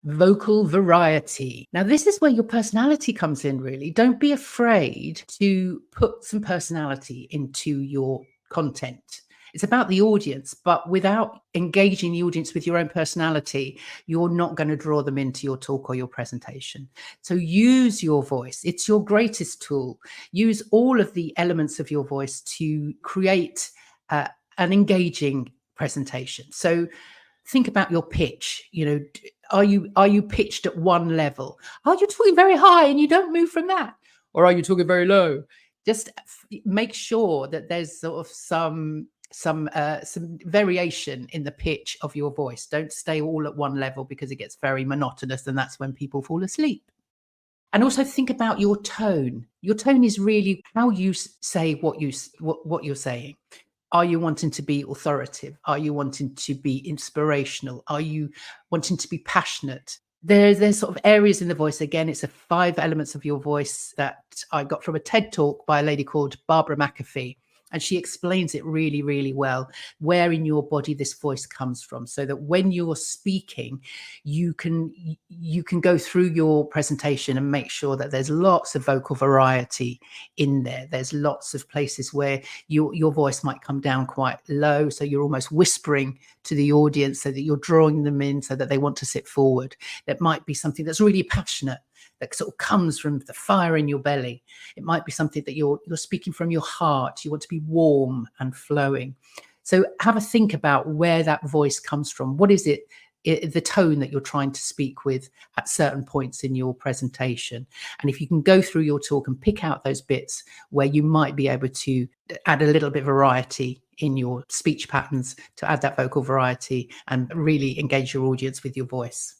Vocal variety. Now, this is where your personality comes in, really. Don't be afraid to put some personality into your content. It's about the audience, but without engaging the audience with your own personality, you're not going to draw them into your talk or your presentation. So use your voice. It's your greatest tool. Use all of the elements of your voice to create an engaging presentation. So think about your pitch. Are you pitched at one level? Are you talking very high and you don't move from that? Or are you talking very low? Just make sure that there's sort of some variation in the pitch of your voice. Don't stay all at one level because it gets very monotonous, and that's when people fall asleep. And also think about your tone. Your tone is really how you say what you're saying. Are you wanting to be authoritative? Are you wanting to be inspirational? Are you wanting to be passionate? There's sort of areas in the voice. Again, it's the 5 elements of your voice that I got from a TED talk by a lady called Barbara McAfee. And she explains it really, really well, where in your body this voice comes from, so that when you're speaking, you can go through your presentation and make sure that there's lots of vocal variety in there. There's lots of places where your voice might come down quite low, so you're almost whispering to the audience so that you're drawing them in so that they want to sit forward. That might be something that's really passionate, that sort of comes from the fire in your belly. It might be something that you're speaking from your heart. You want to be warm and flowing. So have a think about where that voice comes from. What is it, the tone that you're trying to speak with at certain points in your presentation? And if you can go through your talk and pick out those bits where you might be able to add a little bit of variety in your speech patterns to add that vocal variety and really engage your audience with your voice.